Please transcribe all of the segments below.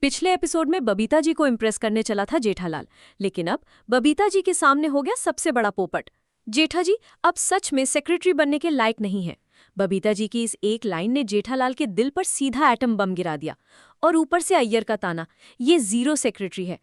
पिछले एपिसोड में बबीता जी को इम्प्रेस करने चला था जेठालाल, लेकिन अब बबीता जी के सामने हो गया सबसे बड़ा पोपट। जेठा जी अब सच में सेक्रेटरी बनने के लायक नहीं है। बबीता जी की इस एक लाइन ने जेठालाल के दिल पर सीधा एटम बम गिरा दिया। और ऊपर से अय्यर का ताना, ये जीरो सेक्रेटरी है।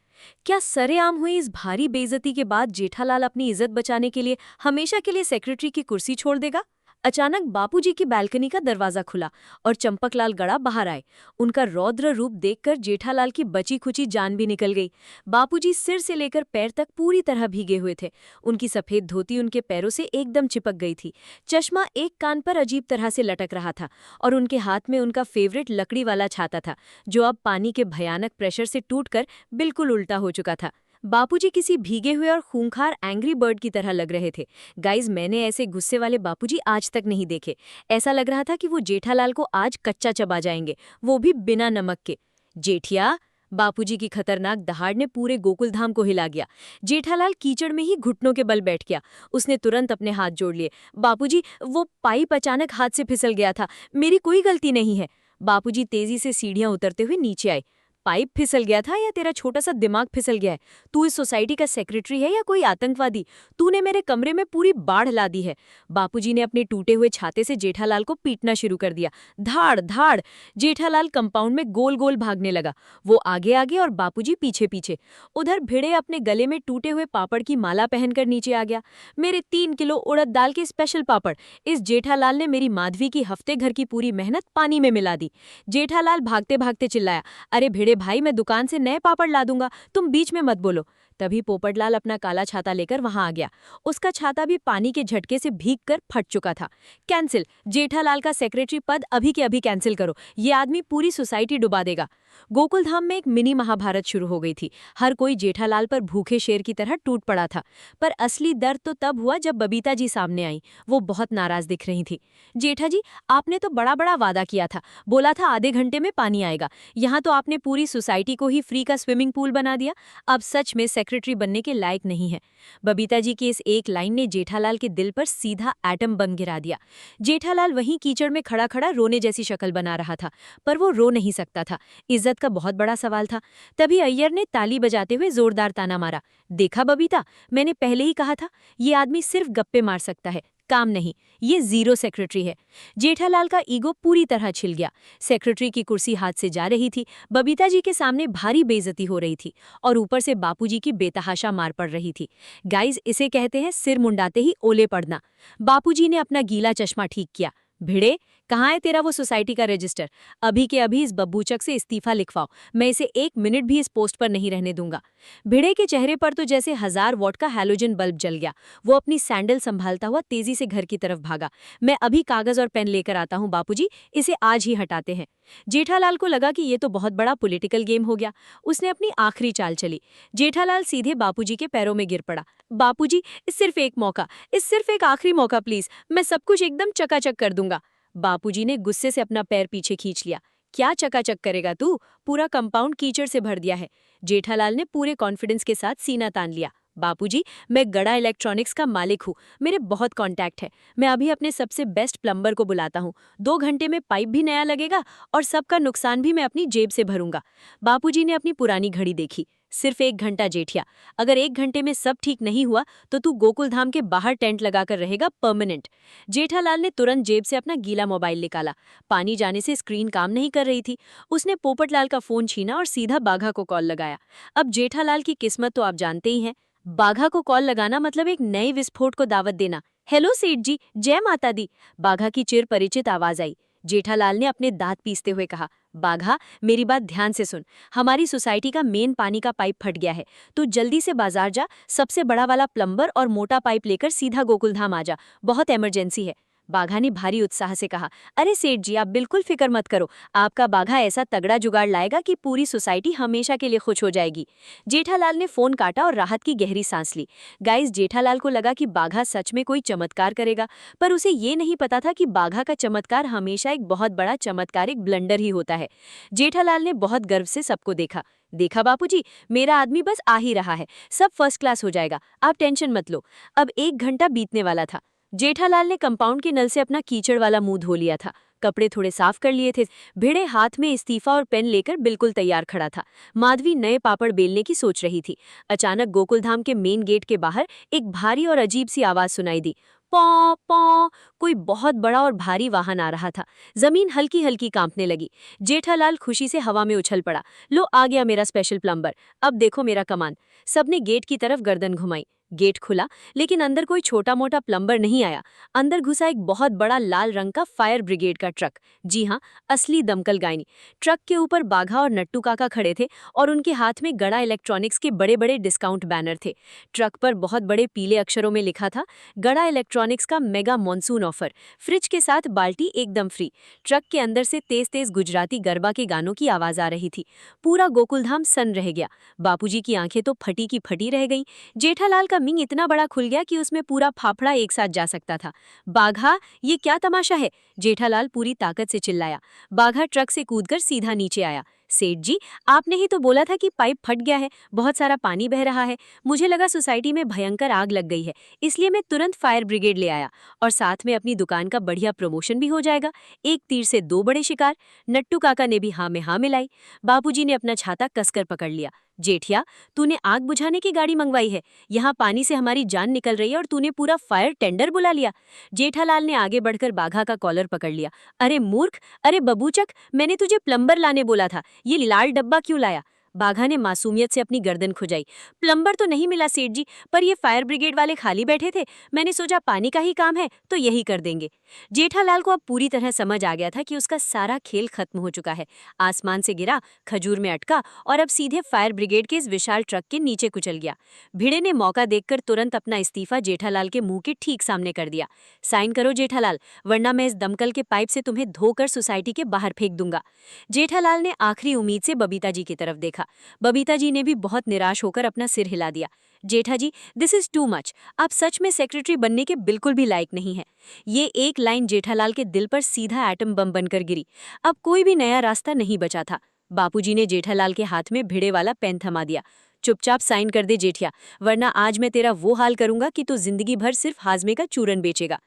क्या सरेआम हुई इस भारी बेइज्जती के बाद जेठालाल अपनी इज्जत बचाने के लिए हमेशा के लिए सेक्रेटरी की कुर्सी छोड़ देगा? अचानक बापूजी की बालकनी का दरवाजा खुला और चंपकलाल गड़ा बाहर आए। उनका रौद्र रूप देखकर जेठालाल की बची खुची जान भी निकल गई। बापूजी सिर से लेकर पैर तक पूरी तरह भीगे हुए थे। उनकी सफेद धोती उनके पैरों से एकदम चिपक गई थी। चश्मा एक कान पर अजीब तरह से लटक रहा था और उनके हाथ में उनका फेवरेट लकड़ी वाला छाता था, जो अब पानी के भयानक प्रेशर से टूटकर बिल्कुल उल्टा हो चुका था। बापूजी किसी भीगे हुए और खूंखार एंग्री बर्ड की तरह लग रहे थे। गाइज, मैंने ऐसे गुस्से वाले बापूजी आज तक नहीं देखे। ऐसा लग रहा था कि वो जेठालाल को आज कच्चा चबा जाएंगे, वो भी बिना नमक के। जेठिया, बापूजी की खतरनाक दहाड़ ने पूरे गोकुलधाम को हिला गया। जेठालाल कीचड़ में ही घुटनों के बल बैठ गया। उसने तुरंत अपने हाथ जोड़ लिए। बापूजी, वो पाइप अचानक हाथ से फिसल गया था, मेरी कोई गलती नहीं है। बापूजी तेजी से सीढ़ियां उतरते हुए नीचे आए। पाइप फिसल गया था या तेरा छोटा सा दिमाग फिसल गया है? तू इस सोसाइटी का सेक्रेटरी है या कोई आतंकवादी? तूने मेरे कमरे में पूरी बाढ़ ला दी है। बापूजी ने अपने टूटे हुए छाते से जेठालाल को पीटना शुरू कर दिया। धाड़ धाड़। जेठालाल कंपाउंड में गोल गोल भागने लगा। वो आगे आगे और बापूजी पीछे पीछे। उधर भिड़े अपने गले में टूटे हुए पापड़ की माला पहनकर नीचे आ गया। मेरे 3 किलो उड़द दाल के स्पेशल पापड़। इस जेठालाल ने मेरी माधवी की हफ्ते घर की पूरी मेहनत पानी में मिला दी। जेठालाल भागते भागते चिल्लाया, अरे भिड़े भाई, मैं दुकान से नए पापड़ ला दूंगा, तुम बीच में मत बोलो। तभी पोपटलाल अपना काला छाता लेकर वहां आ गया। उसका छाता भी पानी के झटके से भीगकर फट चुका था। कैंसिल। जेठालाल का सेक्रेटरी पद अभी के अभी कैंसिल करो। ये आदमी पूरी सोसाइटी डुबा देगा। गोकुलधाम में एक मिनी महाभारत शुरू हो गई थी। हर कोई जेठालाल पर भूखे शेर की तरह टूट पड़ा था। पर असली दर्द तो तब हुआ जब बबीता जी सामने आई। वो बहुत नाराज दिख रही थी। जेठा जी, आपने तो बड़ा बड़ा वादा किया था, बोला था आधे घंटे में पानी आएगा। यहाँ तो आपने पूरी सोसाइटी को ही फ्री का स्विमिंग पूल बना दिया। अब सच में सेक्रेटरी बनने के लायक नहीं है। बबीता जी की इस एक लाइन ने जेठालाल के दिल पर सीधा एटम बम गिरा दिया। जेठालाल वहीं कीचड़ में खड़ा खड़ा रोने जैसी शक्ल बना रहा था, पर वो रो नहीं सकता था। इज्जत का बहुत बड़ा सवाल था। तभी अय्यर ने ताली बजाते हुए जोरदार ताना मारा, देखा बबीता, मैंने पहले ही कहा था, ये आदमी सिर्फ गप्पे मार सकता है, काम नहीं। ये जीरो सेक्रेटरी है। जेठालाल का ईगो पूरी तरह छिल गया। सेक्रेटरी की कुर्सी हाथ से जा रही थी, बबीता जी के सामने भारी बेइज्जती हो रही थी और ऊपर से बापूजी की बेतहाशा मार पड़ रही थी। गाइज, इसे कहते हैं सिर मुंडाते ही ओले पड़ना। बापूजी ने अपना गीला चश्मा ठीक किया। भिड़े, कहाँ है तेरा वो सोसाइटी का रजिस्टर? अभी के अभी इस बब्बूचक से इस्तीफा लिखवाओ। मैं इसे 1 मिनट भी इस पोस्ट पर नहीं रहने दूंगा। भिड़े के चेहरे पर तो जैसे 1000 वॉट का हैलोजन बल्ब जल गया। वो अपनी सैंडल संभालता हुआ तेजी से घर की तरफ भागा। मैं अभी कागज और पेन लेकर आता हूँ बापूजी, इसे आज ही हटाते हैं। जेठालाल को लगा कि ये तो बहुत बड़ा पॉलिटिकल गेम हो गया। उसने अपनी आखिरी चाल चली। जेठालाल सीधे बापूजी के पैरों में गिर पड़ा। बापूजी, सिर्फ एक मौका, इस सिर्फ एक आखिरी मौका प्लीज, मैं सब कुछ एकदम चकाचक कर दूंगा। बापूजी ने गुस्से से अपना पैर पीछे खींच लिया। क्या चकाचक करेगा तू? पूरा कंपाउंड कीचड़ से भर दिया है। जेठालाल ने पूरे कॉन्फिडेंस के साथ सीना तान लिया। बापूजी, मैं गड़ा इलेक्ट्रॉनिक्स का मालिक हूँ, मेरे बहुत कॉन्टैक्ट है। मैं अभी अपने सबसे बेस्ट प्लम्बर को बुलाता हूँ। 2 घंटे में पाइप भी नया लगेगा और सबका नुकसान भी मैं अपनी जेब से भरूंगा। बापूजी ने अपनी पुरानी घड़ी देखी। सिर्फ 1 घंटा जेठिया, अगर 1 घंटे में सब ठीक नहीं हुआ तो तू गोकुलधाम के बाहर टेंट लगाकर रहेगा परमानेंट। जेठालाल ने तुरंत जेब से अपना गीला मोबाइल निकाला। पानी जाने से स्क्रीन काम नहीं कर रही थी। उसने पोपटलाल का फोन छीना और सीधा बाघा को कॉल लगाया। अब जेठालाल की किस्मत तो आप जानते ही हैं। बाघा को कॉल लगाना मतलब एक नए विस्फोट को दावत देना। हेलो सेठ जी, जय माता दी। बाघा की चिर परिचित आवाज आई। जेठालाल ने अपने दांत पीसते हुए कहा, बाघा, मेरी बात ध्यान से सुन। हमारी सोसाइटी का मेन पानी का पाइप फट गया है। तू जल्दी से बाजार जा, सबसे बड़ा वाला प्लम्बर और मोटा पाइप लेकर सीधा गोकुलधाम आ जा, बहुत इमरजेंसी है। बाघा ने भारी उत्साह से कहा, अरे सेठ जी, आप बिल्कुल फिक्र मत करो, आपका बाघा ऐसा तगड़ा जुगाड़ लाएगा कि पूरी सोसाइटी हमेशा के लिए खुश हो जाएगी। जेठालाल ने फोन काटा और राहत की गहरी सांस ली। गाइस, जेठालाल को लगा कि बाघा सच में कोई चमत्कार करेगा, पर उसे ये नहीं पता था कि बाघा का चमत्कार हमेशा एक बहुत बड़ा चमत्कारिक ब्लंडर ही होता है। जेठालाल ने बहुत गर्व से सबको देखा। देखा बापूजी, मेरा आदमी बस आ ही रहा है, सब फर्स्ट क्लास हो जाएगा, आप टेंशन मत लो। अब 1 घंटा बीतने वाला था। जेठालाल ने कंपाउंड के नल से अपना कीचड़ वाला मुंह धो लिया था। कपड़े थोड़े साफ कर लिए थे। भिड़े हाथ में इस्तीफा और पेन लेकर बिल्कुल तैयार खड़ा था। माधवी नए पापड़ बेलने की सोच रही थी। अचानक गोकुलधाम के मेन गेट के बाहर एक भारी और अजीब सी आवाज सुनाई दी। पौ पौ। कोई बहुत बड़ा और भारी वाहन आ रहा था। जमीन हल्की हल्की कांपने लगी। जेठालाल खुशी से हवा में उछल पड़ा। लो आ गया मेरा स्पेशल प्लम्बर, अब देखो मेरा कमान। सबने गेट की तरफ गर्दन घुमाई। गेट खुला, लेकिन अंदर कोई छोटा मोटा प्लम्बर नहीं आया। अंदर घुसा एक बहुत बड़ा लाल रंग का फायर ब्रिगेड का ट्रक। जी हाँ, असली दमकल गायनी। ट्रक के ऊपर बाघा और नट्टू काका खड़े थे और उनके हाथ में गड़ा इलेक्ट्रॉनिक्स के बड़े बड़े डिस्काउंट बैनर थे। ट्रक पर बहुत बड़े पीले अक्षरों में लिखा था, गड़ा इलेक्ट्रॉनिक्स का मेगा मॉनसून ऑफर, फ्रिज के साथ बाल्टी एकदम फ्री। ट्रक के अंदर से तेज तेज गुजराती गरबा के गानों की आवाज आ रही थी। पूरा गोकुलधाम सन्न रह गया। बापूजी की आंखें तो फटी की फटी रह गईं। जेठालाल का मुंह इतना बड़ा खुल गया कि उसमें पूरा फाफड़ा एक साथ जा सकता था। बाघा, ये क्या तमाशा है? जेठालाल पूरी ताकत से चिल्लाया। बाघा ट्रक से कूदकर सीधा नीचे आया। सेठ जी, आपने ही तो बोला था कि पाइप फट गया है, बहुत सारा पानी बह रहा है। मुझे लगा सोसाइटी में भयंकर आग लग गई है, इसलिए मैं तुरंत फायर ब्रिगेड ले आया। और साथ में अपनी दुकान का बढ़िया प्रमोशन भी हो जाएगा। एक तीर से दो बड़े शिकार। नट्टू काका ने भी हाँ में हाँ मिलाई। बापूजी ने अपना छाता कसकर पकड़ लिया। जेठिया, तूने आग बुझाने की गाड़ी मंगवाई है? यहाँ पानी से हमारी जान निकल रही है और तूने पूरा फायर टेंडर बुला लिया। जेठालाल ने आगे बढ़कर बाघा का कॉलर पकड़ लिया। अरे मूर्ख, अरे बबूचक, मैंने तुझे प्लम्बर लाने बोला था, ये लाल डब्बा क्यों लाया? बाघा ने मासूमियत से अपनी गर्दन खुजाई। प्लम्बर तो नहीं मिला सेठ जी, पर ये फायर ब्रिगेड वाले खाली बैठे थे। मैंने सोचा पानी का ही काम है तो यही कर देंगे। जेठालाल को अब पूरी तरह समझ आ गया था कि उसका सारा खेल खत्म हो चुका है। आसमान से गिरा, खजूर में अटका और अब सीधे फायर ब्रिगेड के इस विशाल ट्रक के नीचे कुचल गया। भिड़े ने मौका देखकर तुरंत अपना इस्तीफा जेठालाल के मुंह के ठीक सामने कर दिया। साइन करो जेठालाल, वरना मैं इस दमकल के पाइप से तुम्हें धोकर सोसाइटी के बाहर फेंक दूंगा। जेठालाल ने आखिरी उम्मीद से बबीता जी की तरफ देखा। बबीता जी ने भी बहुत निराश होकर अपना सिर हिला दिया। जेठा जी, दिस इज टू मच। आप सच में सेक्रेटरी बनने के बिल्कुल भी लायक नहीं है। ये एक लाइन जेठालाल के दिल पर सीधा एटम बम बनकर गिरी। अब कोई भी नया रास्ता नहीं बचा था। बापूजी ने जेठालाल के हाथ में भिड़े वाला पेन थमा दिया। चुपचाप साइन कर दे जेठिया, वरना आज मैं तेरा वो हाल करूंगा कि तू जिंदगी भर सिर्फ हाजमे का चूरन बेचेगा।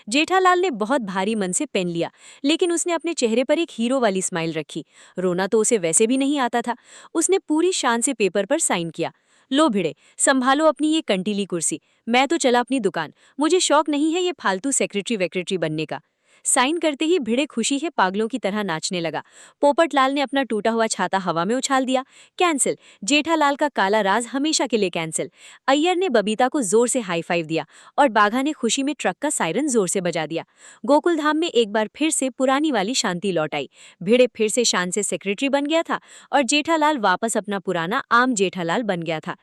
जेठालाल ने बहुत भारी मन से पेन लिया, लेकिन उसने अपने चेहरे पर एक हीरो वाली स्माइल रखी। रोना तो उसे वैसे भी नहीं आता था। उसने पूरी शान से पेपर पर साइन किया। लो भिड़े, संभालो अपनी ये कंटीली कुर्सी। मैं तो चला अपनी दुकान, मुझे शौक नहीं है ये फालतू सेक्रेटरी वेक्रेटरी बनने का। साइन करते ही भिड़े खुशी है पागलों की तरह नाचने लगा। पोपटलाल ने अपना टूटा हुआ छाता हवा में उछाल दिया। कैंसिल, जेठालाल का काला राज हमेशा के लिए कैंसिल। अय्यर ने बबीता को जोर से हाई फाइव दिया और बाघा ने खुशी में ट्रक का सायरन जोर से बजा दिया। गोकुलधाम में एक बार फिर से पुरानी वाली शांति लौट आई। भिड़े फिर से शान से सेक्रेटरी बन गया था और जेठालाल वापस अपना पुराना आम जेठालाल बन गया था।